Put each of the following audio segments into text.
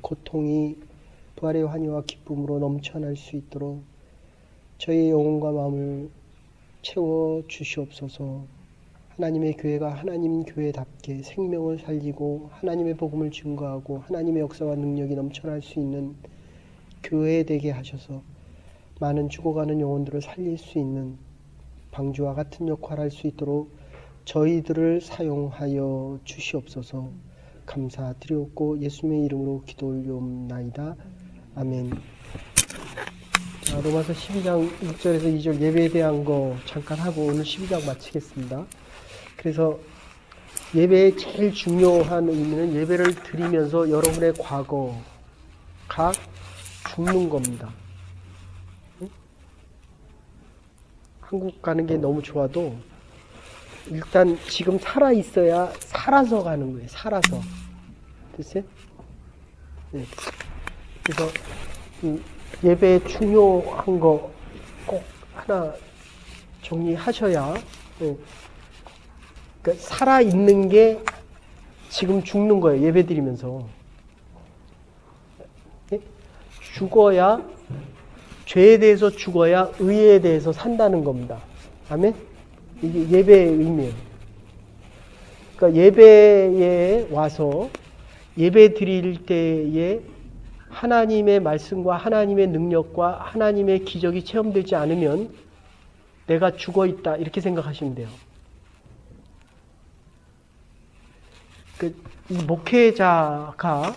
고통이 부활의 환희와 기쁨으로 넘쳐날 수 있도록 저희의 영혼과 마음을 채워 주시옵소서. 하나님의 교회가 하나님 교회답게 생명을 살리고 하나님의 복음을 증거하고 하나님의 역사와 능력이 넘쳐날 수 있는 교회 되게 하셔서 많은 죽어가는 영혼들을 살릴 수 있는 방주와 같은 역할을 할 수 있도록 저희들을 사용하여 주시옵소서. 감사드리옵고 예수님의 이름으로 기도 올리옵나이다. 아멘. 자, 로마서 12장 1절에서 2절 예배에 대한 거 잠깐 하고 오늘 12장 마치겠습니다. 그래서 예배의 제일 중요한 의미는 예배를 드리면서 여러분의 과거가 죽는 겁니다. 응? 한국 가는 게 너무 좋아도 일단 지금 살아 있어야 살아서 가는 거예요. 살아서. 됐어요? 네. 그래서 예배의 중요한 거 꼭 하나 정리하셔야 네. 그러니까 살아 있는 게 지금 죽는 거예요. 예배 드리면서. 네? 죽어야 죄에 대해서 죽어야 의에 대해서 산다는 겁니다. 아멘? 이게 예배의 의미예요. 그러니까 예배에 와서 예배 드릴 때에 하나님의 말씀과 하나님의 능력과 하나님의 기적이 체험되지 않으면 내가 죽어 있다 이렇게 생각하시면 돼요. 이 목회자가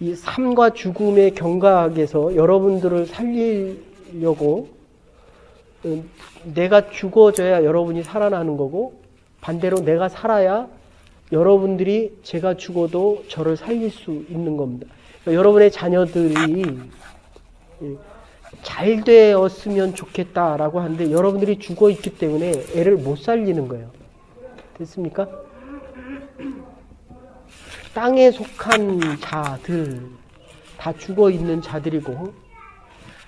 이 삶과 죽음의 경각에서 여러분들을 살리려고 내가 죽어져야 여러분이 살아나는 거고 반대로 내가 살아야 여러분들이 제가 죽어도 저를 살릴 수 있는 겁니다. 그러니까 여러분의 자녀들이 잘 되었으면 좋겠다라고 하는데 여러분들이 죽어 있기 때문에 애를 못 살리는 거예요. 됐습니까? 땅에 속한 자들 다 죽어 있는 자들이고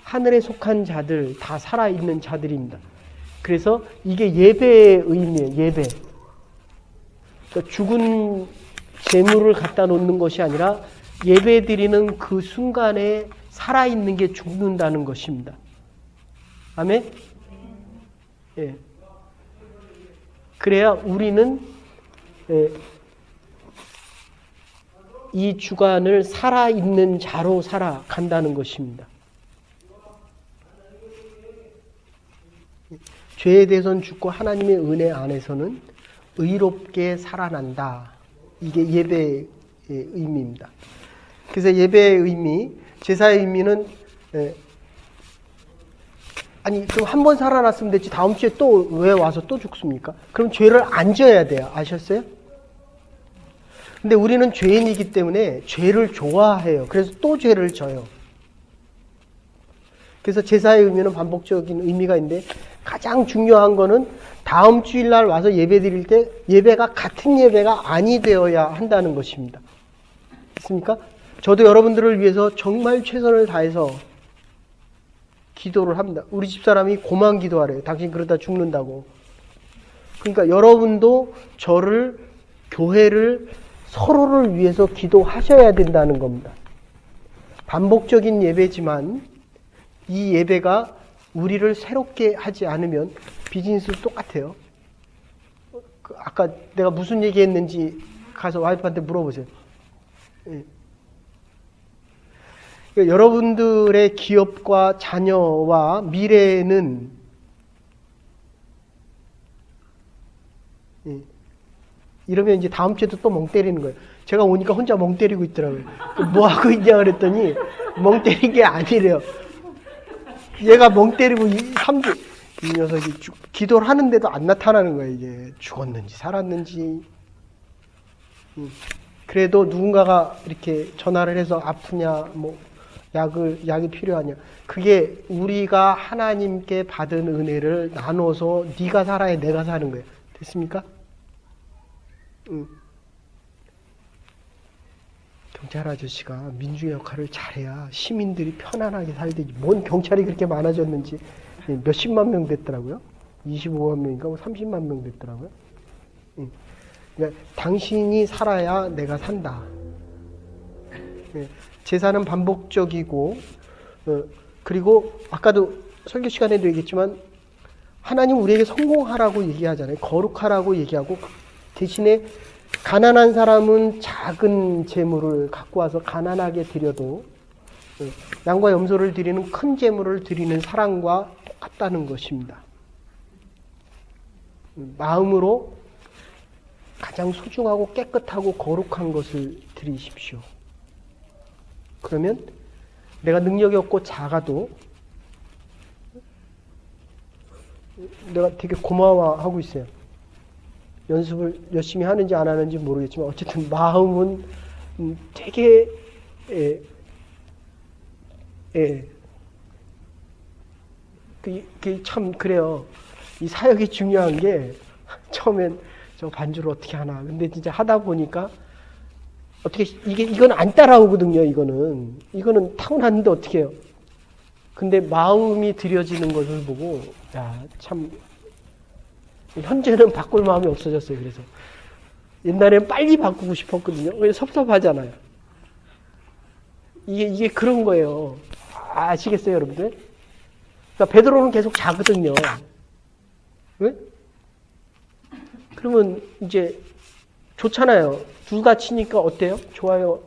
하늘에 속한 자들 다 살아있는 자들입니다. 그래서 이게 예배의 의미예요. 예배. 그러니까 죽은 재물을 갖다 놓는 것이 아니라 예배 드리는 그 순간에 살아있는 게 죽는다는 것입니다. 아멘? 예. 그래야 우리는 이 주간을 살아있는 자로 살아간다는 것입니다. 죄에 대해서는 죽고 하나님의 은혜 안에서는 의롭게 살아난다. 이게 예배의 의미입니다. 그래서 예배의 의미, 제사의 의미는 아니 그럼 한 번 살아났으면 됐지 다음 주에 또 왜 와서 또 죽습니까? 그럼 죄를 안 져야 돼요. 아셨어요? 근데 우리는 죄인이기 때문에 죄를 좋아해요. 그래서 또 죄를 져요. 그래서 제사의 의미는 반복적인 의미가 있는데 가장 중요한 거는 다음 주일날 와서 예배 드릴 때 예배가 같은 예배가 아니 되어야 한다는 것입니다. 있습니까? 저도 여러분들을 위해서 정말 최선을 다해서 기도를 합니다. 우리 집사람이 고만 기도하래요. 당신 그러다 죽는다고. 그러니까 여러분도 저를, 교회를, 서로를 위해서 기도하셔야 된다는 겁니다. 반복적인 예배지만 이 예배가 우리를 새롭게 하지 않으면 비즈니스 똑같아요. 아까 내가 무슨 얘기했는지 가서 와이프한테 물어보세요. 예. 그러니까 여러분들의 기업과 자녀와 미래는 이러면 이제 다음 주에도 또 멍 때리는 거예요. 제가 오니까 혼자 멍 때리고 있더라고요. 뭐 하고 있냐 그랬더니 멍 때린 게 아니래요. 얘가 멍 때리고 3주 이 녀석이 기도를 하는데도 안 나타나는 거예요. 이게 죽었는지 살았는지. 그래도 누군가가 이렇게 전화를 해서 아프냐 뭐 약이 필요하냐. 그게 우리가 하나님께 받은 은혜를 나눠서 네가 살아야 내가 사는 거예요. 됐습니까? 경찰 아저씨가 민주의 역할을 잘해야 시민들이 편안하게 살든지. 뭔 경찰이 그렇게 많아졌는지 몇십만 명 됐더라고요. 25만 명인가 뭐 30만 명 됐더라고요. 그러니까 당신이 살아야 내가 산다. 예, 제사는 반복적이고 그리고 아까도 설교 시간에도 얘기했지만 하나님 우리에게 성공하라고 얘기하잖아요. 거룩하라고 얘기하고 대신에 가난한 사람은 작은 재물을 갖고 와서 가난하게 드려도 양과 염소를 드리는 큰 재물을 드리는 사랑과 똑같다는 것입니다. 마음으로 가장 소중하고 깨끗하고 거룩한 것을 드리십시오. 그러면 내가 능력이 없고 작아도 내가 되게 고마워하고 있어요. 연습을 열심히 하는지 안 하는지 모르겠지만 어쨌든 마음은 되게 그게 참 그래요. 이 사역이 중요한 게 처음엔 저 반주를 어떻게 하나. 근데 진짜 하다 보니까 어떻게 이건 안 따라오거든요. 이거는 타고났는데 어떻게 해요? 근데 마음이 들여지는 것을 보고 야, 참 현재는 바꿀 마음이 없어졌어요. 그래서 옛날에는 빨리 바꾸고 싶었거든요. 왜 섭섭하잖아요. 이게 그런 거예요. 아시겠어요, 여러분들? 그러니까 베드로는 계속 자거든요. 왜? 그러면 이제 좋잖아요. 둘 다 치니까 어때요? 좋아요.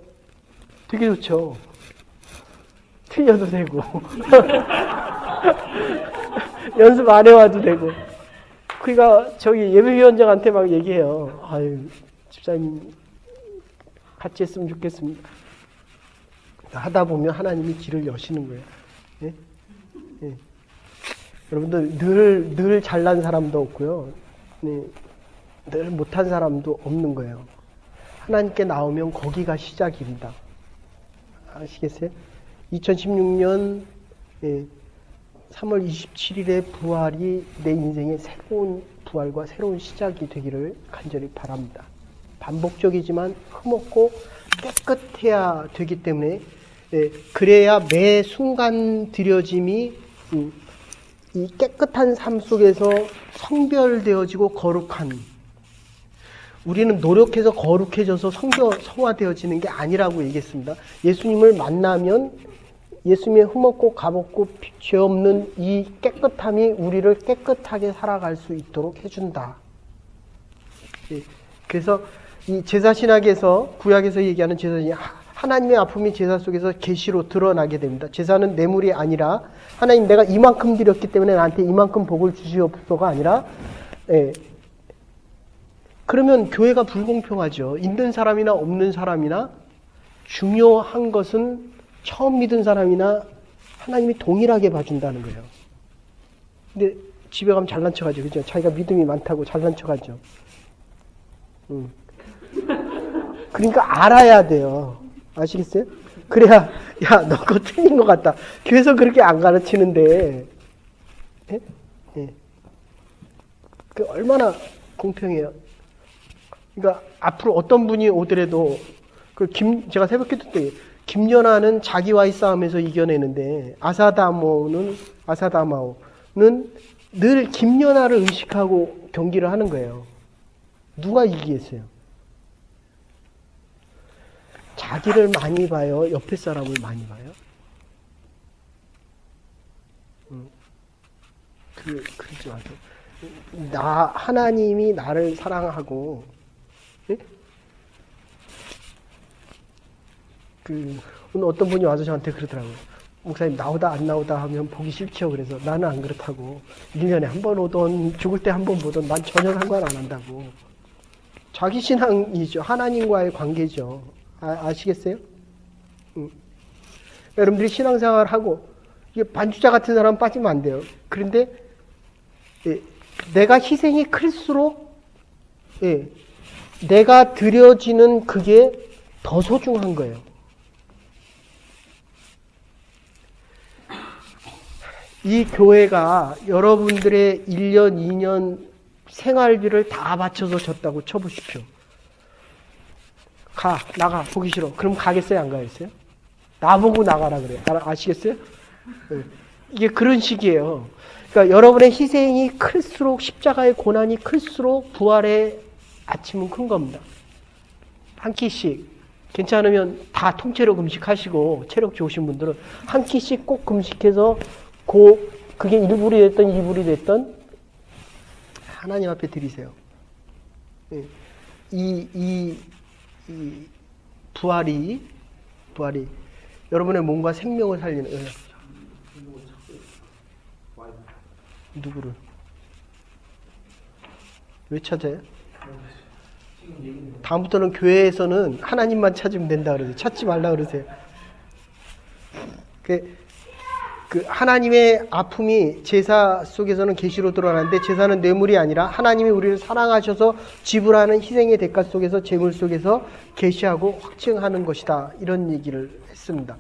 되게 좋죠. 틀려도 되고 연습 안 해와도 되고. 그러니까 저기 예배위원장한테 막 얘기해요. 아유, 집사님 같이 했으면 좋겠습니다. 하다 보면 하나님이 길을 여시는 거예요. 예? 예. 여러분들 늘 잘난 사람도 없고요. 네, 늘 못한 사람도 없는 거예요. 하나님께 나오면 거기가 시작입니다. 아시겠어요? 2016년 3월 27일의 부활이 내 인생의 새로운 부활과 새로운 시작이 되기를 간절히 바랍니다. 반복적이지만 흠없고 깨끗해야 되기 때문에 그래야 매 순간 드려짐이 이 깨끗한 삶 속에서 성별되어지고 거룩한, 우리는 노력해서 거룩해져서 성화되어지는 게 아니라고 얘기했습니다. 예수님을 만나면 예수님의 흠없고 값없고 죄 없는 이 깨끗함이 우리를 깨끗하게 살아갈 수 있도록 해준다. 그래서 이 제사신학에서, 구약에서 얘기하는 제사신이 하나님의 아픔이 제사 속에서 계시로 드러나게 됩니다. 제사는 뇌물이 아니라 하나님 내가 이만큼 드렸기 때문에 나한테 이만큼 복을 주시옵소서가 아니라 그러면 교회가 불공평하죠. 있는 사람이나 없는 사람이나 중요한 것은 처음 믿은 사람이나 하나님이 동일하게 봐준다는 거예요. 근데 집에 가면 잘난 척하죠. 그죠? 자기가 믿음이 많다고 잘난 척하죠. 그러니까 알아야 돼요. 아시겠어요? 그래야 야, 너 그거 틀린 것 같다. 교회에서 그렇게 안 가르치는데 그 얼마나 공평해요. 그러니까 앞으로 어떤 분이 오더라도 제가 새벽기도 때 김연아는 자기와의 싸움에서 이겨내는데 아사다마오는 늘 김연아를 의식하고 경기를 하는 거예요. 누가 이기겠어요? 자기를 많이 봐요? 옆에 사람을 많이 봐요? 그러지 마세요. 하나님이 나를 사랑하고, 예? 오늘 어떤 분이 와서 저한테 그러더라고요. 목사님, 나오다 안 나오다 하면 보기 싫죠. 그래서 나는 안 그렇다고. 1년에 한 번 오던, 죽을 때 한 번 보던 난 전혀 상관 안 한다고. 자기 신앙이죠. 하나님과의 관계죠. 아시겠어요? 여러분들이 신앙생활을 하고, 이게 반주자 같은 사람 빠지면 안 돼요. 그런데, 내가 희생이 클수록, 내가 드려지는 그게 더 소중한 거예요. 이 교회가 여러분들의 1년, 2년 생활비를 다 바쳐서 줬다고 쳐보십시오. 나가, 보기 싫어. 그럼 가겠어요, 안 가겠어요? 나보고 나가라 그래요. 아시겠어요? 이게 그런 식이에요. 그러니까 여러분의 희생이 클수록, 십자가의 고난이 클수록 부활의 아침은 큰 겁니다. 한 끼씩. 괜찮으면 다 통째로 금식하시고 체력 좋으신 분들은 한 끼씩 꼭 금식해서 그게 1불이 됐던 2불이 됐던 하나님 앞에 드리세요. 이 부활이 여러분의 몸과 생명을 살리는 누구를 왜 찾아요? 다음부터는 교회에서는 하나님만 찾으면 된다 그러세요. 찾지 말라 그러세요. 그 하나님의 아픔이 제사 속에서는 계시로 드러나는데 제사는 뇌물이 아니라 하나님이 우리를 사랑하셔서 지불하는 희생의 대가 속에서 제물 속에서 계시하고 확증하는 것이다. 이런 얘기를 했습니다.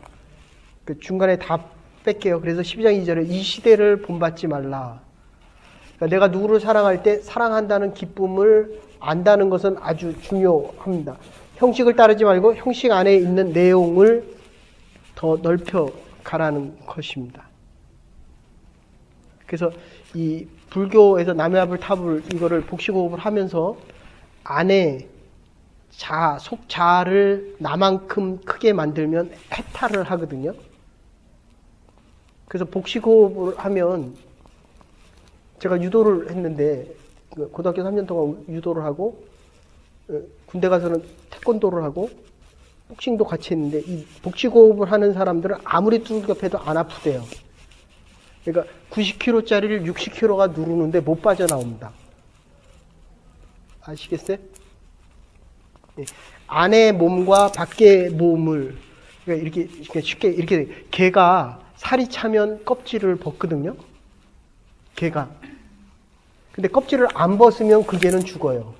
그 중간에 다 뺄게요. 그래서 12장 2절에 이 시대를 본받지 말라. 그러니까 내가 누구를 사랑할 때 사랑한다는 기쁨을 안다는 것은 아주 중요합니다. 형식을 따르지 말고 형식 안에 있는 내용을 더 넓혀 가라는 것입니다. 그래서 이 불교에서 남의 앞을 탑을 이거를 복식호흡을 하면서 안에 속자를 나만큼 크게 만들면 해탈을 하거든요. 그래서 복식호흡을 하면 제가 유도를 했는데 고등학교 3년 동안 유도를 하고 군대 가서는 태권도를 하고 복싱도 같이 했는데 이 복식호흡을 하는 사람들은 아무리 두들겨 패도 안 아프대요. 그러니까 90kg짜리를 60kg가 누르는데 못 빠져나옵니다. 아시겠어요? 네. 안의 몸과 밖의 몸을 그러니까 이렇게 쉽게 이렇게 개가 살이 차면 껍질을 벗거든요. 개가. 근데 껍질을 안 벗으면 그 개는 죽어요.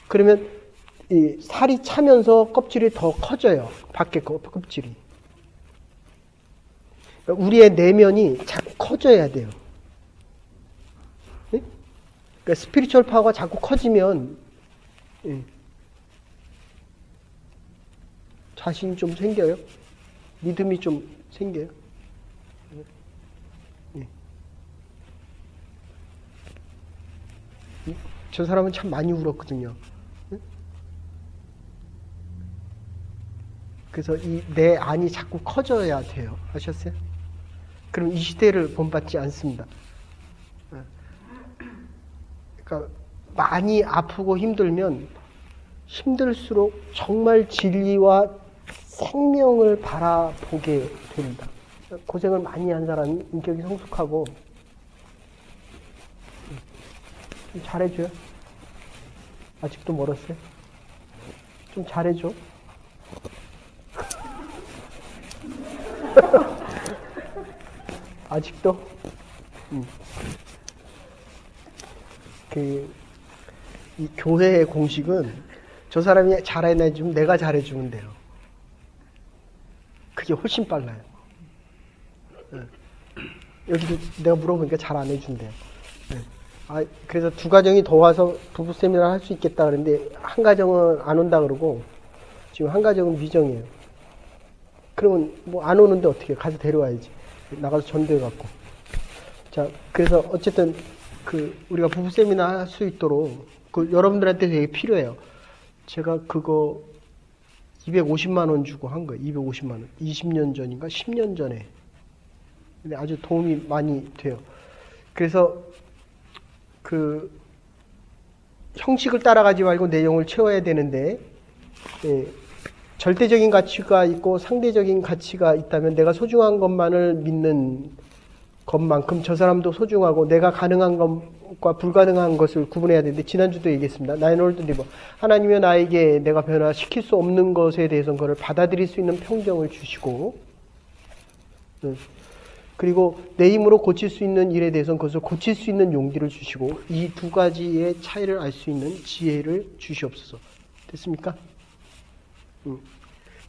그러면 이 살이 차면서 껍질이 더 커져요. 밖에 껍질이. 우리의 내면이 자꾸 커져야 돼요. 네? 그러니까 스피리추얼 파워가 자꾸 커지면 자신이 좀 생겨요. 믿음이 좀 생겨요. 네. 저 사람은 참 많이 울었거든요. 그래서 내 안이 자꾸 커져야 돼요. 아셨어요? 그럼 이 시대를 본받지 않습니다. 그러니까 많이 아프고 힘들면 힘들수록 정말 진리와 생명을 바라보게 됩니다. 고생을 많이 한 사람이 인격이 성숙하고 좀 잘해줘요. 아직도 멀었어요. 좀 잘해줘. 아직도? 이 교회의 공식은 저 사람이 잘해주면 내가 잘해주면 돼요. 그게 훨씬 빨라요. 여기도 내가 물어보니까 잘 안 해준대요. 그래서 두 가정이 더 와서 부부 세미나 할 수 있겠다 그랬는데 한 가정은 안 온다 그러고 지금 한 가정은 미정이에요. 그러면 뭐 안 오는데 어떻게 가서 데려와야지. 나가서 전도해 갖고. 자, 그래서 어쨌든 우리가 부부 세미나 할 수 있도록 여러분들한테 되게 필요해요. 제가 그거 250만 원 주고 한 거예요. 250만 원. 20년 전인가 10년 전에. 근데 아주 도움이 많이 돼요. 그래서 형식을 따라가지 말고 내용을 채워야 되는데 절대적인 가치가 있고 상대적인 가치가 있다면 내가 소중한 것만을 믿는 것만큼 저 사람도 소중하고 내가 가능한 것과 불가능한 것을 구분해야 되는데 지난주도 얘기했습니다. 나인 올드 리버. 하나님이 나에게 내가 변화시킬 수 없는 것에 대해서는 그걸 받아들일 수 있는 평정을 주시고 그리고 내 힘으로 고칠 수 있는 일에 대해서는 그것을 고칠 수 있는 용기를 주시고 이 두 가지의 차이를 알 수 있는 지혜를 주시옵소서. 됐습니까?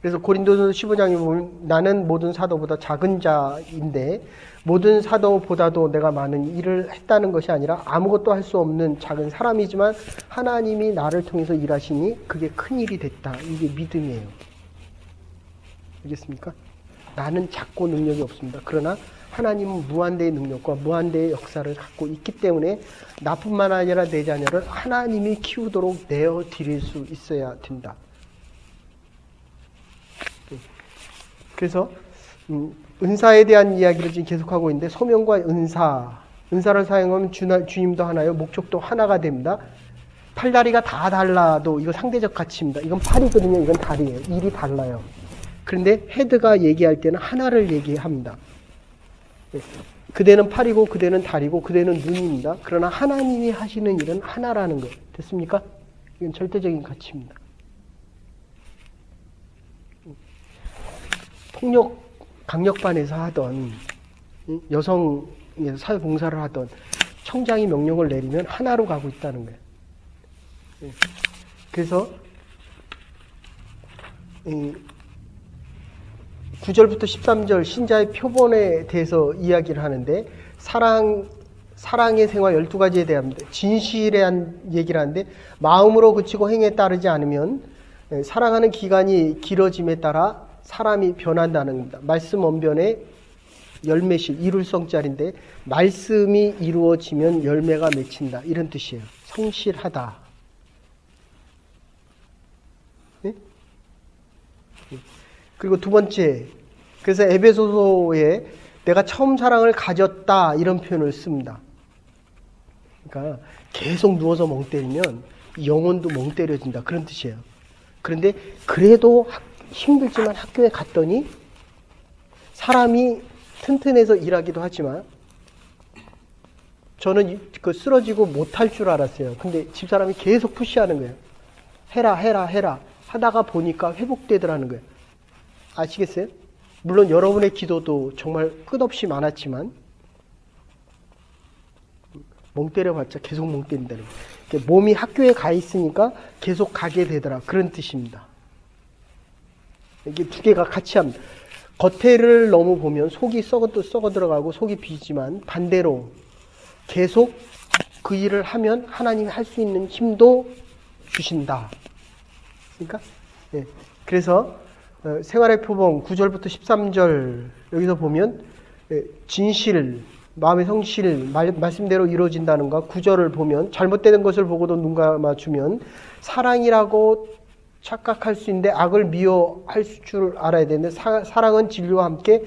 그래서 고린도서 15장에 보면 나는 모든 사도보다 작은 자인데 모든 사도보다도 내가 많은 일을 했다는 것이 아니라 아무것도 할 수 없는 작은 사람이지만 하나님이 나를 통해서 일하시니 그게 큰 일이 됐다. 이게 믿음이에요. 알겠습니까? 나는 작고 능력이 없습니다. 그러나 하나님은 무한대의 능력과 무한대의 역사를 갖고 있기 때문에 나뿐만 아니라 내 자녀를 하나님이 키우도록 내어 드릴 수 있어야 된다. 그래서 은사에 대한 이야기를 지금 계속하고 있는데 소명과 은사를 사용하면 주님도 하나요. 목적도 하나가 됩니다. 팔다리가 다 달라도 이거 상대적 가치입니다. 이건 팔이거든요. 이건 다리예요. 일이 달라요. 그런데 헤드가 얘기할 때는 하나를 얘기합니다. 그대는 팔이고 그대는 다리고 그대는 눈입니다. 그러나 하나님이 하시는 일은 하나라는 거예요. 됐습니까? 이건 절대적인 가치입니다. 폭력 강력반에서 하던 여성에서 사회봉사를 하던 청장이 명령을 내리면 하나로 가고 있다는 거예요. 그래서 9절부터 13절 신자의 표본에 대해서 이야기를 하는데 사랑의 생활 12가지에 대합니다. 진실에 대한 얘기를 하는데 마음으로 그치고 행에 따르지 않으면 사랑하는 기간이 길어짐에 따라 사람이 변한다는 겁니다. 말씀 언변의 열매실, 이룰성자리인데 말씀이 이루어지면 열매가 맺힌다. 이런 뜻이에요. 성실하다. 네? 그리고 두 번째, 그래서 에베소서에 내가 처음 사랑을 가졌다 이런 표현을 씁니다. 그러니까 계속 누워서 멍 때리면 영혼도 멍 때려진다 그런 뜻이에요. 그런데 그래도 힘들지만 학교에 갔더니 사람이 튼튼해서 일하기도 하지만 저는 쓰러지고 못할 줄 알았어요. 근데 집사람이 계속 푸시하는 거예요. 해라 하다가 보니까 회복되더라는 거예요. 아시겠어요? 물론 여러분의 기도도 정말 끝없이 많았지만 멍 때려봤자 계속 멍 때린다는 거예요. 몸이 학교에 가 있으니까 계속 가게 되더라 그런 뜻입니다. 이게 두 개가 같이 합니다. 겉에를 너무 보면 속이 썩어 들어가고 속이 비지만 반대로 계속 그 일을 하면 하나님이 할 수 있는 힘도 주신다. 그러니까 그래서 생활의 표본 9절부터 13절 여기서 보면 진실, 마음의 성실, 말씀대로 이루어진다는 것 9절을 보면 잘못되는 것을 보고도 눈 감아주면 사랑이라고 착각할 수 있는데 악을 미워할 줄 알아야 되는데 사랑은 진리와 함께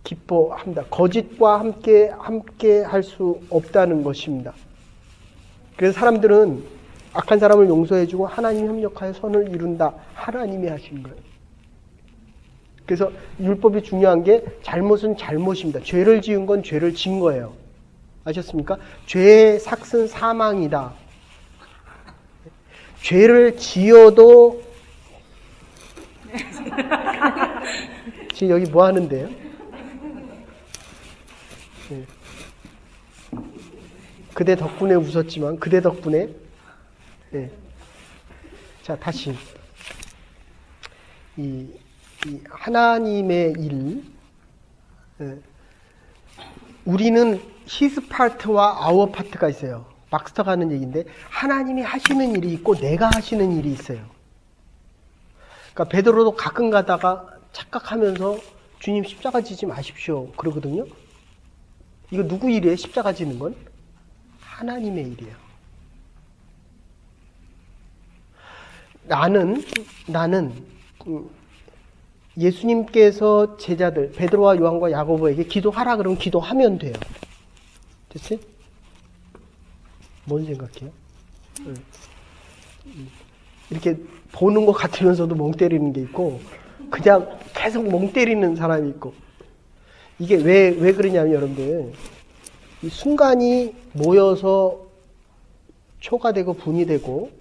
기뻐합니다. 거짓과 함께 할 수 없다는 것입니다. 그래서 사람들은 악한 사람을 용서해주고 하나님 협력하여 선을 이룬다. 하나님이 하신 거예요. 그래서 율법이 중요한 게 잘못은 잘못입니다. 죄를 지은 건 죄를 진 거예요. 아셨습니까? 죄의 삭은 사망이다. 죄를 지어도 지금 여기 뭐 하는데요? 네. 그대 덕분에 웃었지만 그대 덕분에 네. 자 다시 이 하나님의 일 우리는 히스 파트와 아워 파트가 있어요. 막스터가 하는 얘기인데 하나님이 하시는 일이 있고 내가 하시는 일이 있어요. 그러니까 베드로도 가끔 가다가 착각하면서 주님 십자가 지지 마십시오 그러거든요. 이거 누구 일이에요? 십자가 지는 건? 하나님의 일이에요. 나는 예수님께서 제자들 베드로와 요한과 야고보에게 기도하라 그러면 기도하면 돼요. 됐어요? 뭔 생각해요? 이렇게 보는 것 같으면서도 멍 때리는 게 있고 그냥 계속 멍 때리는 사람이 있고 이게 왜 그러냐면 여러분들 이 순간이 모여서 초가 되고 분이 되고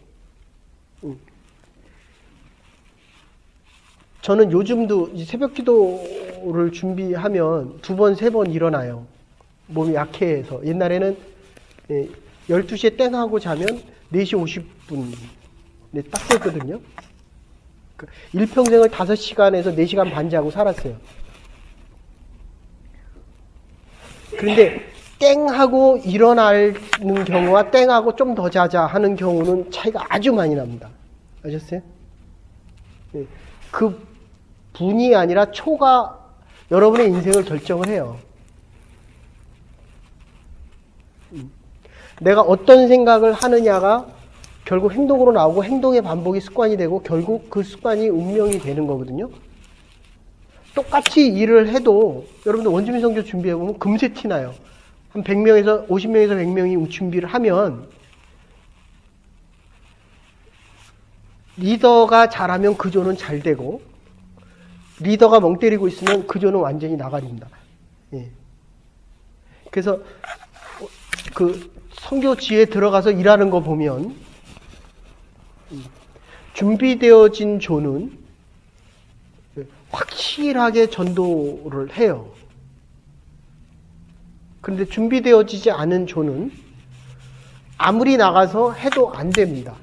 저는 요즘도 새벽 기도를 준비하면 2번, 3번 일어나요. 몸이 약해서. 옛날에는 12시에 땡 하고 자면 4시 50분 딱 됐거든요. 일평생을 5시간에서 4시간 반 자고 살았어요. 그런데 땡 하고 일어나는 경우와 땡 하고 좀 더 자자 하는 경우는 차이가 아주 많이 납니다. 아셨어요? 그 분이 아니라 초가 여러분의 인생을 결정을 해요. 내가 어떤 생각을 하느냐가 결국 행동으로 나오고 행동의 반복이 습관이 되고 결국 그 습관이 운명이 되는 거거든요. 똑같이 일을 해도 여러분들 원주민 선교 준비해보면 금세 티나요. 한 100명에서 50명에서 100명이 준비를 하면 리더가 잘하면 그 조는 잘 되고 리더가 멍 때리고 있으면 그 조는 완전히 나가립니다. 예. 그래서 그 선교지에 들어가서 일하는 거 보면 준비되어진 조는 확실하게 전도를 해요. 그런데 준비되어지지 않은 조는 아무리 나가서 해도 안 됩니다.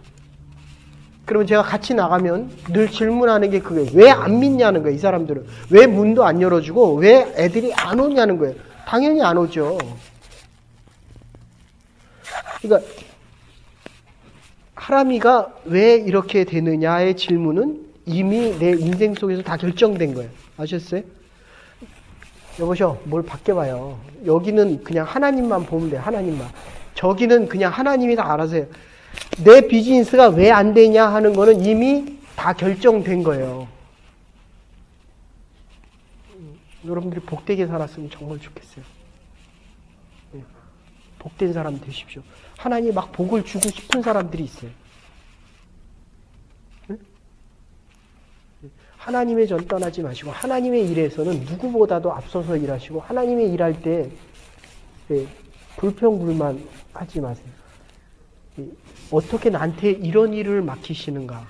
그러면 제가 같이 나가면 늘 질문하는 게 그거예요. 왜 안 믿냐는 거예요, 이 사람들은. 왜 문도 안 열어주고 왜 애들이 안 오냐는 거예요. 당연히 안 오죠. 그러니까 하람이가 왜 이렇게 되느냐의 질문은 이미 내 인생 속에서 다 결정된 거예요. 아셨어요? 여보셔, 뭘 밖에 봐요. 여기는 그냥 하나님만 보면 돼요. 하나님만. 저기는 그냥 하나님이 다 알아서 해요. 내 비즈니스가 왜 안 되냐 하는 거는 이미 다 결정된 거예요. 여러분들이 복되게 살았으면 정말 좋겠어요. 복된 사람 되십시오. 하나님이 막 복을 주고 싶은 사람들이 있어요. 하나님의 전 떠나지 마시고 하나님의 일에서는 누구보다도 앞서서 일하시고 하나님의 일할 때 불평불만 하지 마세요. 어떻게 나한테 이런 일을 맡기시는가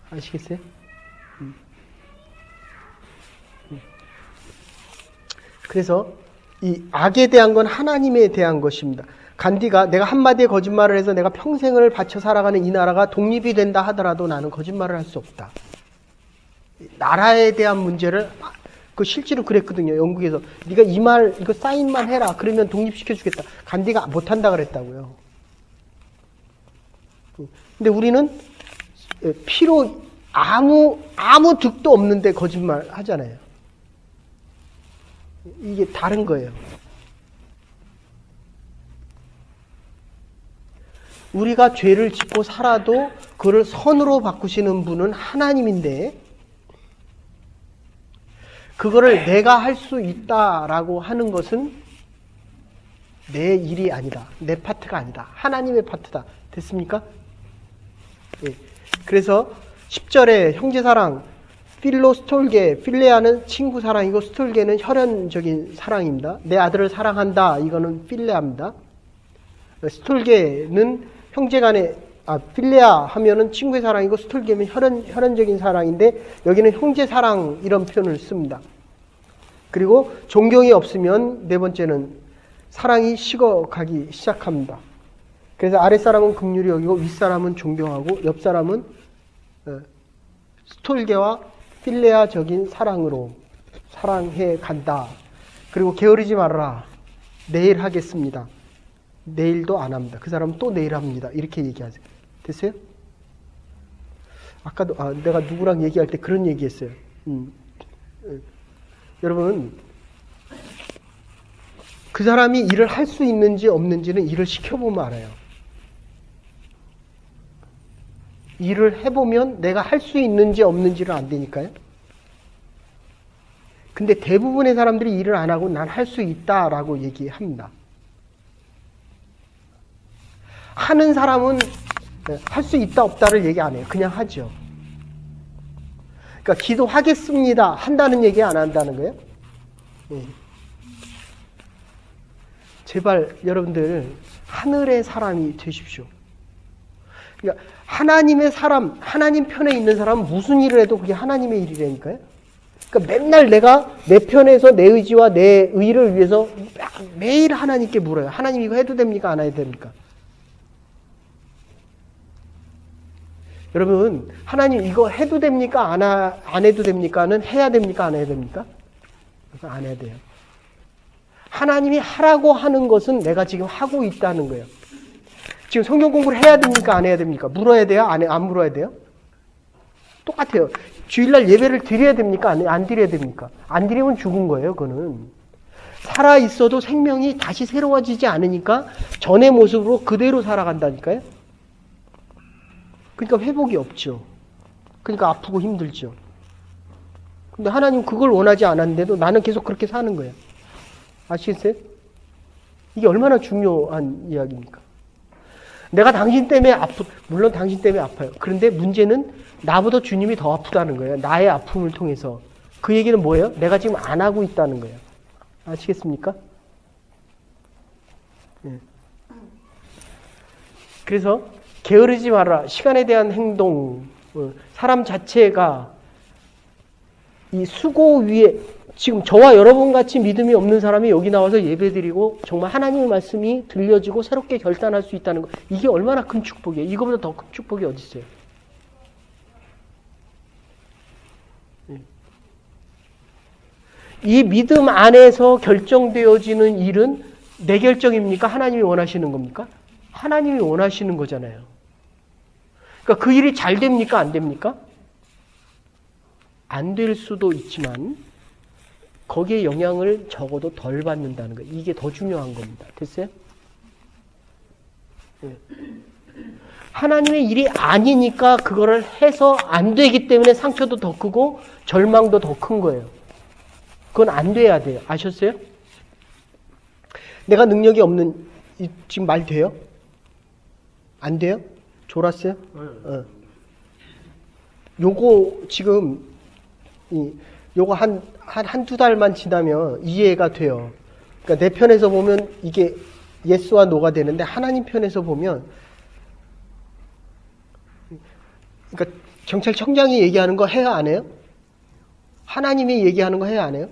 아시겠어요? 그래서 이 악에 대한 건 하나님에 대한 것입니다. 간디가 내가 한마디의 거짓말을 해서 내가 평생을 바쳐 살아가는 이 나라가 독립이 된다 하더라도 나는 거짓말을 할 수 없다. 나라에 대한 문제를 그 실제로 그랬거든요. 영국에서 네가 이 말 이거 사인만 해라 그러면 독립시켜 주겠다. 간디가 못한다 그랬다고요. 근데 우리는 피로 아무 득도 없는데 거짓말 하잖아요. 이게 다른 거예요. 우리가 죄를 짓고 살아도 그를 선으로 바꾸시는 분은 하나님인데 그거를 내가 할 수 있다라고 하는 것은 내 일이 아니다. 내 파트가 아니다. 하나님의 파트다. 됐습니까? 예. 그래서 10절에 형제사랑, 필로 스톨게, 필레아는 친구 사랑이고 스톨게는 혈연적인 사랑입니다. 내 아들을 사랑한다. 이거는 필레아입니다. 스톨게는 형제간의 필레아 하면은 친구의 사랑이고 스톨게는 혈연적인 사랑인데 여기는 형제 사랑 이런 표현을 씁니다. 그리고 존경이 없으면 네 번째는 사랑이 식어가기 시작합니다. 그래서 아랫사람은 긍휼히 여기고 윗사람은 존경하고 옆사람은 스톨게와 필레아적인 사랑으로 사랑해 간다. 그리고 게으르지 말아라. 내일 하겠습니다. 내일도 안 합니다. 그 사람은 또 내일 합니다. 이렇게 얘기하세요. 됐어요? 아까도 내가 누구랑 얘기할 때 그런 얘기했어요. 여러분 그 사람이 일을 할 수 있는지 없는지는 일을 시켜보면 알아요. 일을 해보면 내가 할 수 있는지 없는지를 안 되니까요. 근데 대부분의 사람들이 일을 안 하고 난 할 수 있다라고 얘기합니다. 하는 사람은 할 수 있다 없다를 얘기 안 해요. 그냥 하죠. 그러니까 기도하겠습니다. 한다는 얘기 안 한다는 거예요. 네. 제발 여러분들 하늘의 사람이 되십시오. 그러니까 하나님의 사람, 하나님 편에 있는 사람은 무슨 일을 해도 그게 하나님의 일이라니까요. 그러니까 맨날 내가 내 편에서 내 의지와 내 의를 위해서 매일 하나님께 물어요. 하나님 이거 해도 됩니까? 안 해도 됩니까? 여러분, 하나님 이거 해도 됩니까? 안 해도 됩니까?는 해야 됩니까? 안 해야 됩니까? 안 해야 돼요. 하나님이 하라고 하는 것은 내가 지금 하고 있다는 거예요. 지금 성경 공부를 해야 됩니까? 안 해야 됩니까? 물어야 돼요? 안 물어야 돼요? 똑같아요. 주일날 예배를 드려야 됩니까? 안 드려야 됩니까? 안 드리면 죽은 거예요, 그거는. 살아있어도 생명이 다시 새로워지지 않으니까 전의 모습으로 그대로 살아간다니까요? 그러니까 회복이 없죠. 그러니까 아프고 힘들죠. 근데 하나님 그걸 원하지 않았는데도 나는 계속 그렇게 사는 거야. 아시겠어요? 이게 얼마나 중요한 이야기입니까? 내가 당신 때문에 물론 당신 때문에 아파요. 그런데 문제는 나보다 주님이 더 아프다는 거예요. 나의 아픔을 통해서. 그 얘기는 뭐예요? 내가 지금 안 하고 있다는 거예요. 아시겠습니까? 네. 그래서 게으르지 마라. 시간에 대한 행동, 사람 자체가 이 수고 위에 지금 저와 여러분 같이 믿음이 없는 사람이 여기 나와서 예배드리고 정말 하나님의 말씀이 들려지고 새롭게 결단할 수 있다는 거, 이게 얼마나 큰 축복이에요. 이거보다 더 큰 축복이 어디 있어요? 이 믿음 안에서 결정되어지는 일은 내 결정입니까? 하나님이 원하시는 겁니까? 하나님이 원하시는 거잖아요. 그러니까 그 일이 잘 됩니까? 안 됩니까? 안 될 수도 있지만 거기에 영향을 적어도 덜 받는다는 거. 이게 더 중요한 겁니다. 됐어요? 네. 하나님의 일이 아니니까 그거를 해서 안 되기 때문에 상처도 더 크고 절망도 더 큰 거예요. 그건 안 돼야 돼요. 아셨어요? 내가 능력이 없는, 지금 말 돼요? 안 돼요? 졸았어요? 요거 지금 요거 한두 달만 지나면 이해가 돼요. 그러니까 내 편에서 보면 이게 예스와 노가 되는데 하나님 편에서 보면, 그러니까 경찰청장이 얘기하는 거 해야 안 해요? 하나님이 얘기하는 거 해야 안 해요?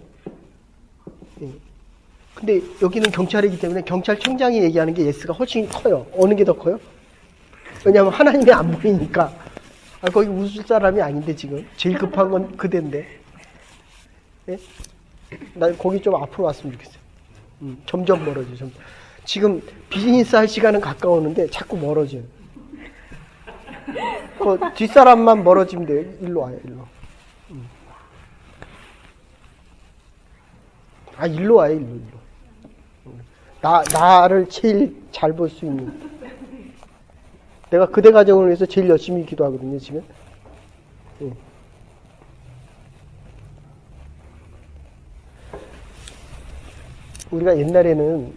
근데 여기는 경찰이기 때문에 경찰청장이 얘기하는 게 예스가 훨씬 커요. 어느 게 더 커요? 왜냐하면 하나님이 안 보이니까. 거기 웃을 사람이 아닌데 지금 제일 급한 건 그대인데. 예? 나 거기 좀 앞으로 왔으면 좋겠어요. 점점 멀어져. 지금 비즈니스 할 시간은 가까우는데 자꾸 멀어져요. 뒷사람만 멀어지면 돼요. 일로 와요. 일로. 일로 와요. 일로. 나를 제일 잘 볼 수 있는. 내가 그대 가정을 위해서 제일 열심히 기도하거든요, 지금. 우리가 옛날에는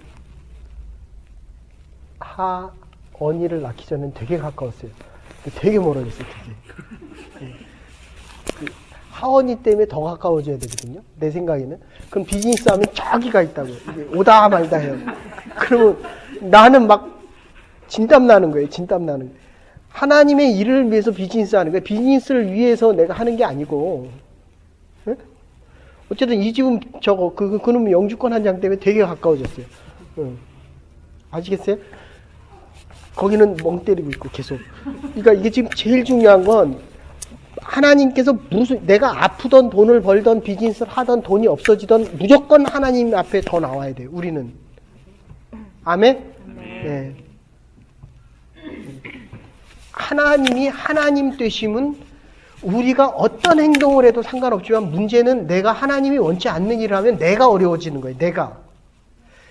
하언니를 낳기 전엔 되게 가까웠어요. 되게 멀어졌어요, 되게. 하언니 때문에 더 가까워져야 되거든요, 내 생각에는. 그럼 비즈니스 하면 저기가 있다고. 오다 말다 해요. 그러면 나는 막 진땀 나는 거예요. 진땀 나는 거예요. 하나님의 일을 위해서 비즈니스 하는 거예요. 비즈니스를 위해서 내가 하는 게 아니고. 네? 어쨌든 이 집은 그놈 영주권 한 장 때문에 되게 가까워졌어요. 아시겠어요? 거기는 멍 때리고 있고 계속. 그러니까 이게 지금 제일 중요한 건 하나님께서 내가 아프던 돈을 벌던 비즈니스를 하던 돈이 없어지던 무조건 하나님 앞에 더 나와야 돼요. 우리는. 아멘? 네. 하나님이 하나님 되심은 우리가 어떤 행동을 해도 상관없지만 문제는 내가 하나님이 원치 않는 일을 하면 내가 어려워지는 거예요. 내가.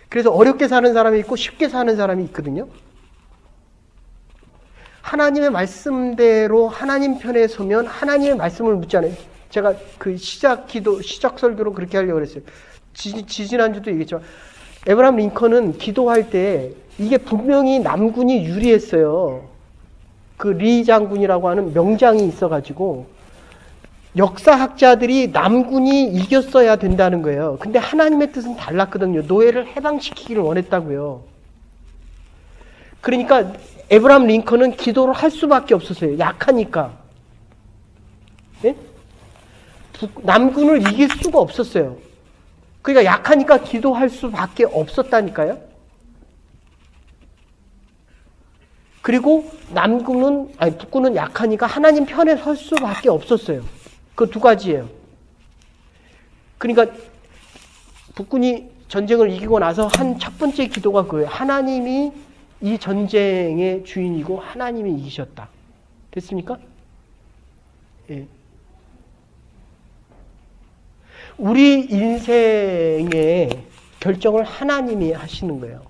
그래서 어렵게 사는 사람이 있고 쉽게 사는 사람이 있거든요. 하나님의 말씀대로 하나님 편에 서면 하나님의 말씀을 묻잖아요. 제가 그 시작 설교로 그렇게 하려고 그랬어요. 지지난주도 얘기했지만 에브라함 링컨은 기도할 때 이게 분명히 남군이 유리했어요. 그 리 장군이라고 하는 명장이 있어가지고 역사학자들이 남군이 이겼어야 된다는 거예요. 근데 하나님의 뜻은 달랐거든요. 노예를 해방시키기를 원했다고요. 그러니까 에브라함 링컨은 기도를 할 수밖에 없었어요. 약하니까. 네? 남군을 이길 수가 없었어요. 그러니까 약하니까 기도할 수밖에 없었다니까요. 그리고 북군은 약하니까 하나님 편에 설 수밖에 없었어요. 그 두 가지예요. 그러니까 북군이 전쟁을 이기고 나서 한 첫 번째 기도가 그거예요. 하나님이 이 전쟁의 주인이고 하나님이 이기셨다. 됐습니까? 예. 우리 인생의 결정을 하나님이 하시는 거예요.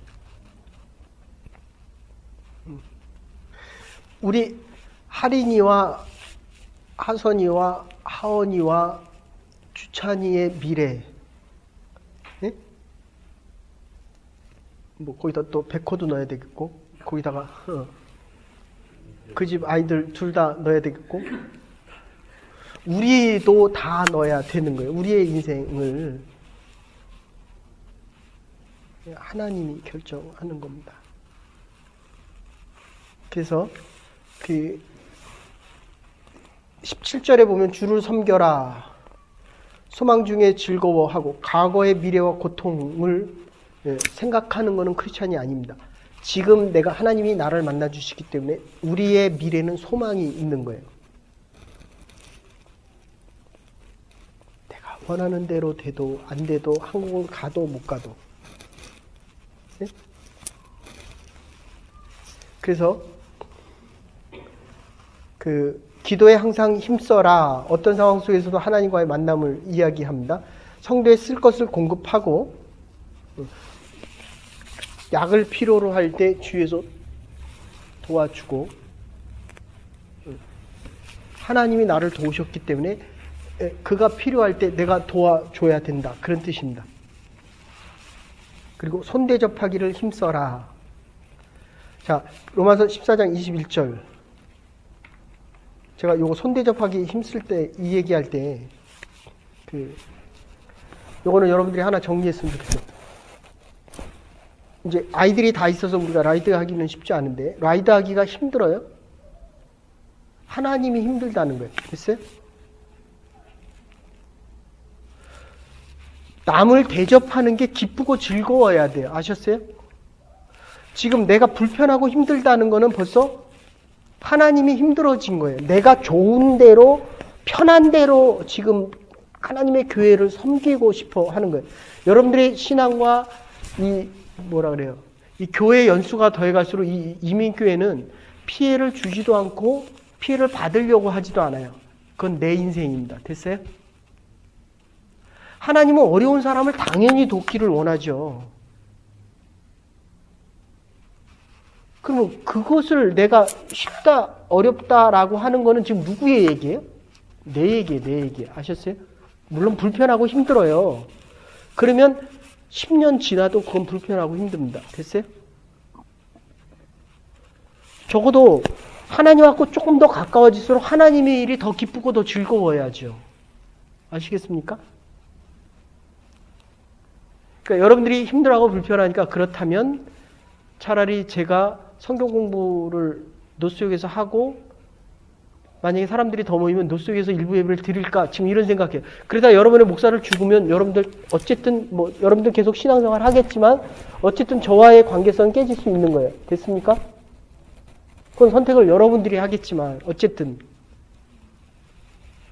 우리 할인이와 하선이와 하원이와 주찬이의 미래, 예? 뭐 거기다 또 백호도 넣어야 되겠고, 거기다가 그 집 아이들 둘 다 넣어야 되겠고, 우리도 다 넣어야 되는 거예요. 우리의 인생을 하나님이 결정하는 겁니다. 그래서 그 17절에 보면 주를 섬겨라. 소망 중에 즐거워하고 과거의 미래와 고통을 생각하는 것은 크리스찬이 아닙니다. 지금 내가 하나님이 나를 만나주시기 때문에 우리의 미래는 소망이 있는 거예요. 내가 원하는 대로 돼도 안 돼도 한국을 가도 못 가도. 네? 그래서 기도에 항상 힘써라. 어떤 상황 속에서도 하나님과의 만남을 이야기합니다. 성도에 쓸 것을 공급하고 약을 필요로 할 때 주위에서 도와주고 하나님이 나를 도우셨기 때문에 그가 필요할 때 내가 도와줘야 된다. 그런 뜻입니다. 그리고 손대접하기를 힘써라. 자, 로마서 14장 21절. 제가 요거 손대접하기 힘쓸 때, 이 얘기할 때, 요거는 여러분들이 하나 정리했으면 좋겠어요. 이제 아이들이 다 있어서 우리가 라이드 하기는 쉽지 않은데, 라이드 하기가 힘들어요? 하나님이 힘들다는 거예요. 됐어요? 남을 대접하는 게 기쁘고 즐거워야 돼요. 아셨어요? 지금 내가 불편하고 힘들다는 거는 벌써 하나님이 힘들어진 거예요. 내가 좋은 대로, 편한 대로 지금 하나님의 교회를 섬기고 싶어 하는 거예요. 여러분들의 신앙과 이 교회 연수가 더해갈수록 이 이민교회는 피해를 주지도 않고 피해를 받으려고 하지도 않아요. 그건 내 인생입니다. 됐어요? 하나님은 어려운 사람을 당연히 돕기를 원하죠. 그러면 그것을 내가 쉽다, 어렵다라고 하는 거는 지금 누구의 얘기예요? 내 얘기. 아셨어요? 물론 불편하고 힘들어요. 그러면 10년 지나도 그건 불편하고 힘듭니다. 됐어요? 적어도 하나님하고 조금 더 가까워질수록 하나님의 일이 더 기쁘고 더 즐거워야죠. 아시겠습니까? 그러니까 여러분들이 힘들어하고 불편하니까 그렇다면 차라리 제가 성경 공부를 노스역에서 하고 만약에 사람들이 더 모이면 노스역에서 일부 예배를 드릴까 지금 이런 생각해요. 그러다 여러분의 목사를 죽으면 여러분들 어쨌든 여러분들 계속 신앙생활 하겠지만 어쨌든 저와의 관계성은 깨질 수 있는 거예요. 됐습니까? 그건 선택을 여러분들이 하겠지만 어쨌든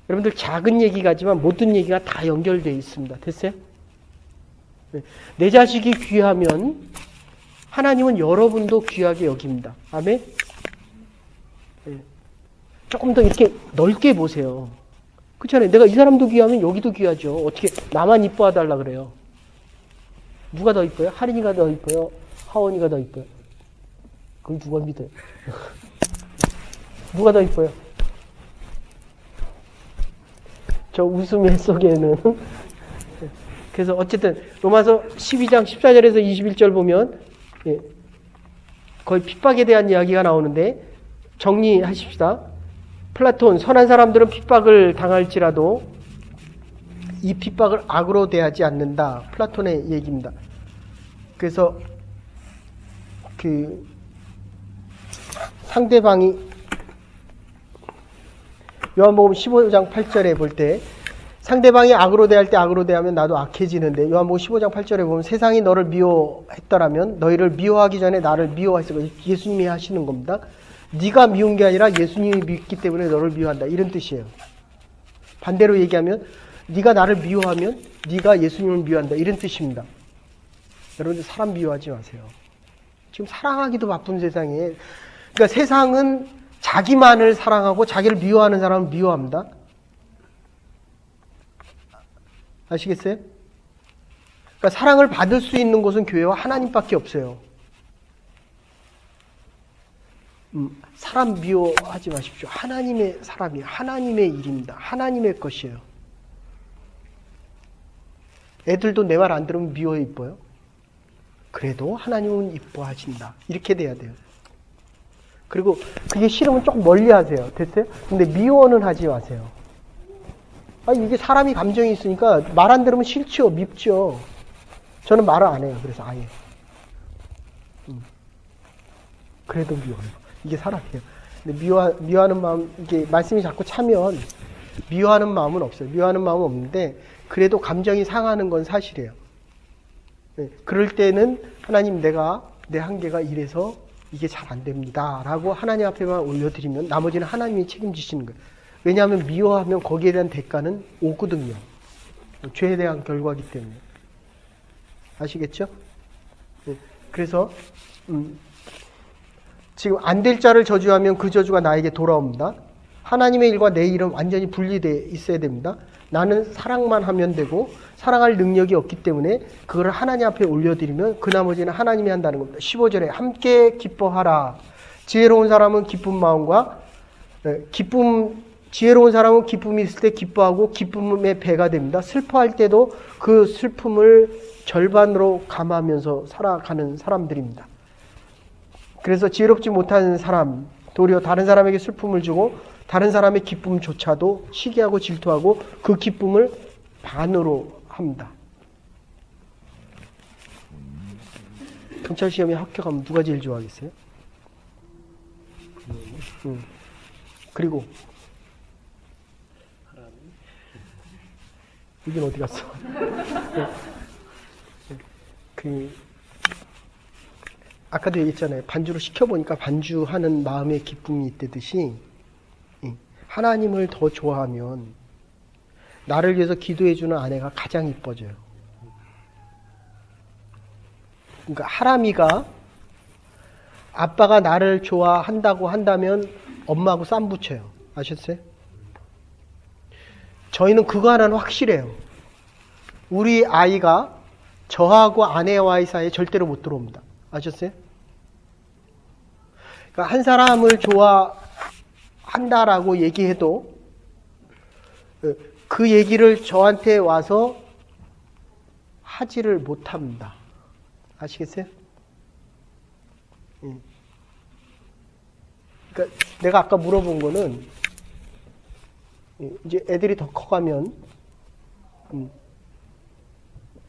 여러분들 작은 얘기 같지만 모든 얘기가 다 연결되어 있습니다. 됐어요? 내 자식이 귀하면 하나님은 여러분도 귀하게 여깁니다. 아멘? 조금 더 이렇게 넓게 보세요. 그렇잖아요. 내가 이 사람도 귀하면 여기도 귀하죠. 어떻게 나만 이뻐하달라 그래요. 누가 더 이뻐요? 하린이가 더 이뻐요? 하원이가 더 이뻐요? 그걸 누가 믿어요? 누가 더 이뻐요? 저 웃음의 속에는 그래서 어쨌든 로마서 12장 14절에서 21절 보면 거의 핍박에 대한 이야기가 나오는데 정리하십시다. 플라톤, 선한 사람들은 핍박을 당할지라도 이 핍박을 악으로 대하지 않는다. 플라톤의 얘기입니다. 그래서 상대방이 요한복음 15장 8절에 볼 때 상대방이 악으로 대할 때 악으로 대하면 나도 악해지는데 요한복음 15장 8절에 보면 세상이 너를 미워했더라면 너희를 미워하기 전에 나를 미워했을 거야. 예수님이 하시는 겁니다. 네가 미운 게 아니라 예수님이 믿기 때문에 너를 미워한다. 이런 뜻이에요. 반대로 얘기하면 네가 나를 미워하면 네가 예수님을 미워한다. 이런 뜻입니다. 여러분들 사람 미워하지 마세요. 지금 사랑하기도 바쁜 세상에 그러니까 세상은 자기만을 사랑하고 자기를 미워하는 사람은 미워합니다. 아시겠어요? 그러니까 사랑을 받을 수 있는 곳은 교회와 하나님밖에 없어요. 사람 미워하지 마십시오. 하나님의 사람이 하나님의 일입니다. 하나님의 것이에요. 애들도 내 말 안 들으면 미워 이뻐요? 그래도 하나님은 이뻐하신다. 이렇게 돼야 돼요. 그리고 그게 싫으면 조금 멀리 하세요. 됐어요? 근데 미워는 하지 마세요. 이게 사람이 감정이 있으니까 말 안 들으면 싫죠, 밉죠. 저는 말을 안 해요. 그래서 아예. 그래도 미워요. 이게 사람이에요. 근데 미워하는 마음, 이게 말씀이 자꾸 차면 미워하는 마음은 없어요. 미워하는 마음은 없는데 그래도 감정이 상하는 건 사실이에요. 네, 그럴 때는 하나님 내가 내 한계가 이래서 이게 잘 안 됩니다. 라고 하나님 앞에만 올려드리면 나머지는 하나님이 책임지시는 거예요. 왜냐하면 미워하면 거기에 대한 대가는 오거든요. 죄에 대한 결과이기 때문에. 아시겠죠? 네, 그래서 지금 안 될 자를 저주하면 그 저주가 나에게 돌아옵니다. 하나님의 일과 내 일은 완전히 분리되어 있어야 됩니다. 나는 사랑만 하면 되고 사랑할 능력이 없기 때문에 그거를 하나님 앞에 올려드리면 그 나머지는 하나님이 한다는 겁니다. 15절에 함께 기뻐하라. 지혜로운 사람은 기쁜 마음과 지혜로운 사람은 기쁨이 있을 때 기뻐하고 기쁨의 배가 됩니다. 슬퍼할 때도 그 슬픔을 절반으로 감하면서 살아가는 사람들입니다. 그래서 지혜롭지 못한 사람, 도리어 다른 사람에게 슬픔을 주고 다른 사람의 기쁨조차도 시기하고 질투하고 그 기쁨을 반으로 합니다. 경찰 시험에 합격하면 누가 제일 좋아하겠어요? 그리고 이건 어디 갔어? 아까도 얘기했잖아요. 반주로 시켜보니까 반주하는 마음의 기쁨이 있다듯이 하나님을 더 좋아하면 나를 위해서 기도해주는 아내가 가장 이뻐져요. 그러니까 하람이가 아빠가 나를 좋아한다고 한다면 엄마하고 쌈 붙여요. 아셨어요? 저희는 그거 하나는 확실해요. 우리 아이가 저하고 아내와의 사이에 절대로 못 들어옵니다. 아셨어요? 그러니까 한 사람을 좋아한다라고 얘기해도 그 얘기를 저한테 와서 하지를 못합니다. 아시겠어요? 그러니까 내가 아까 물어본 거는 이제 애들이 더 커가면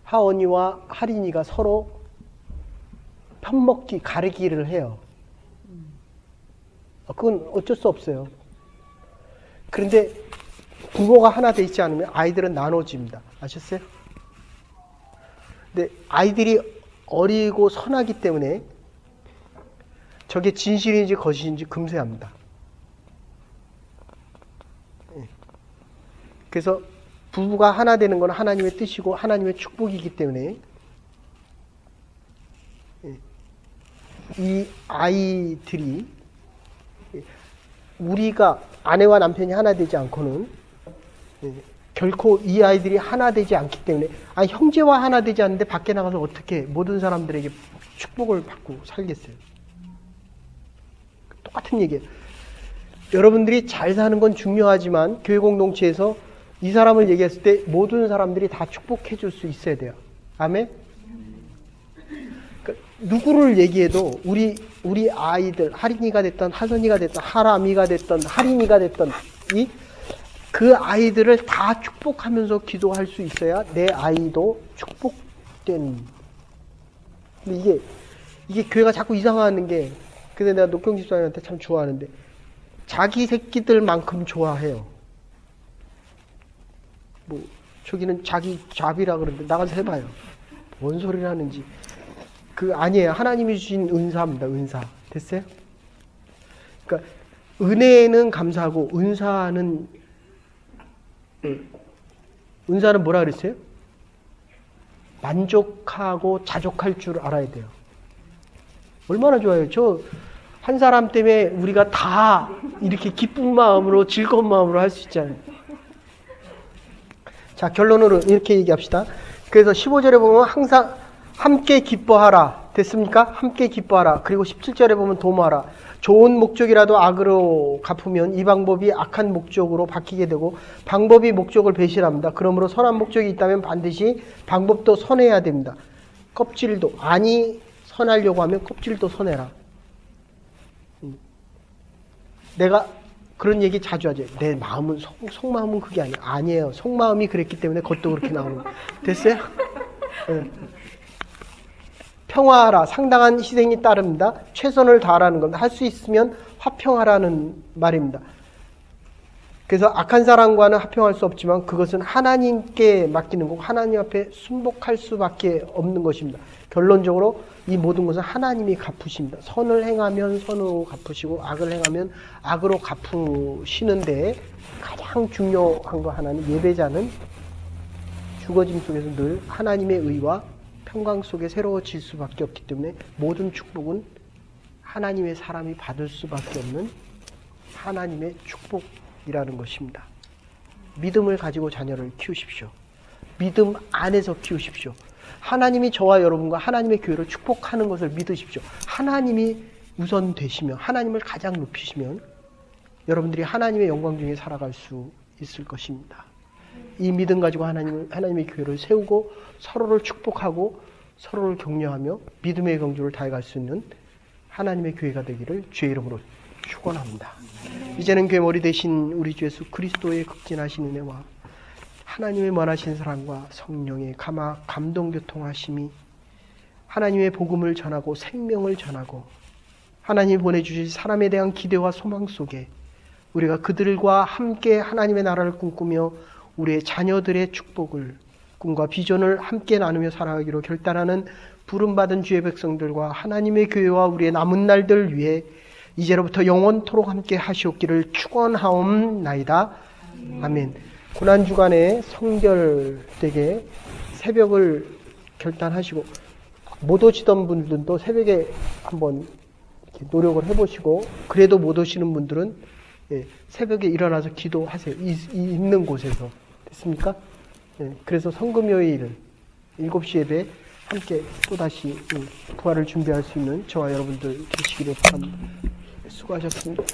하원이와 하린이가 서로 편먹기, 가르기를 해요. 그건 어쩔 수 없어요. 그런데 부모가 하나 돼 있지 않으면 아이들은 나눠집니다. 아셨어요? 근데 아이들이 어리고 선하기 때문에 저게 진실인지 거짓인지 금세합니다. 그래서 부부가 하나 되는 건 하나님의 뜻이고 하나님의 축복이기 때문에 이 아이들이 우리가 아내와 남편이 하나 되지 않고는 결코 이 아이들이 하나 되지 않기 때문에 형제와 하나 되지 않는데 밖에 나가서 어떻게 모든 사람들에게 축복을 받고 살겠어요. 똑같은 얘기예요. 여러분들이 잘 사는 건 중요하지만 교회 공동체에서 이 사람을 얘기했을 때 모든 사람들이 다 축복해 줄 수 있어야 돼요. 아멘? 그러니까 누구를 얘기해도 우리 아이들, 하린이가 됐던 하선이가 됐던 하람이가 됐던 하린이가 됐던 그 아이들을 다 축복하면서 기도할 수 있어야 내 아이도 축복된. 근데 이게 교회가 자꾸 이상하는 게, 근데 내가 녹경 집사님한테 참 좋아하는데 자기 새끼들만큼 좋아해요. 뭐 저기는 자기 잡이라 그러는데 나가서 해봐요. 뭔 소리를 하는지. 아니에요. 하나님이 주신 은사입니다. 은사. 됐어요? 그러니까 은혜는 감사하고 은사는 뭐라 그랬어요? 만족하고 자족할 줄 알아야 돼요. 얼마나 좋아요. 저 한 사람 때문에 우리가 다 이렇게 기쁜 마음으로 즐거운 마음으로 할 수 있잖아요. 자, 결론으로 이렇게 얘기합시다. 그래서 15절에 보면 항상 함께 기뻐하라. 됐습니까? 함께 기뻐하라. 그리고 17절에 보면 도모하라. 좋은 목적이라도 악으로 갚으면 이 방법이 악한 목적으로 바뀌게 되고 방법이 목적을 배신합니다. 그러므로 선한 목적이 있다면 반드시 방법도 선해야 됩니다. 껍질도 아니 선하려고 하면 껍질도 선해라. 내가 그런 얘기 자주 하죠. 내 마음은 속마음은 그게 아니에요. 아니에요. 속마음이 그랬기 때문에 겉도 그렇게 나오는 거예요. 됐어요? 네. 평화하라. 상당한 희생이 따릅니다. 최선을 다하라는 겁니다. 할 수 있으면 화평하라는 말입니다. 그래서 악한 사람과는 화평할 수 없지만 그것은 하나님께 맡기는 거고 하나님 앞에 순복할 수밖에 없는 것입니다. 결론적으로 이 모든 것은 하나님이 갚으십니다. 선을 행하면 선으로 갚으시고 악을 행하면 악으로 갚으시는데 가장 중요한 거 하나는 예배자는 죽어짐 속에서 늘 하나님의 의와 평강 속에 새로워질 수밖에 없기 때문에 모든 축복은 하나님의 사람이 받을 수밖에 없는 하나님의 축복이라는 것입니다. 믿음을 가지고 자녀를 키우십시오. 믿음 안에서 키우십시오. 하나님이 저와 여러분과 하나님의 교회를 축복하는 것을 믿으십시오. 하나님이 우선 되시면 하나님을 가장 높이시면 여러분들이 하나님의 영광 중에 살아갈 수 있을 것입니다. 이 믿음 가지고 하나님의 교회를 세우고 서로를 축복하고 서로를 격려하며 믿음의 경주를 다해갈 수 있는 하나님의 교회가 되기를 주의 이름으로 축원합니다. 이제는 교회 머리 되신 우리 주 예수 그리스도의 극진하신 은혜와 하나님의 원하신 사랑과 성령의 감동교통하심이 하나님의 복음을 전하고 생명을 전하고 하나님이 보내주실 사람에 대한 기대와 소망 속에 우리가 그들과 함께 하나님의 나라를 꿈꾸며 우리의 자녀들의 축복을 꿈과 비전을 함께 나누며 살아가기로 결단하는 부름받은 주의 백성들과 하나님의 교회와 우리의 남은 날들 위해 이제로부터 영원토록 함께 하시옵기를 축원하옵나이다. 아멘. 고난주간에 성결되게 새벽을 결단하시고 못 오시던 분들도 새벽에 한번 이렇게 노력을 해보시고 그래도 못 오시는 분들은 새벽에 일어나서 기도하세요. 있는 곳에서. 됐습니까? 그래서 성금요일 7시 예배 함께 또다시 부활을 준비할 수 있는 저와 여러분들 되시기를 바랍니다. 수고하셨습니다.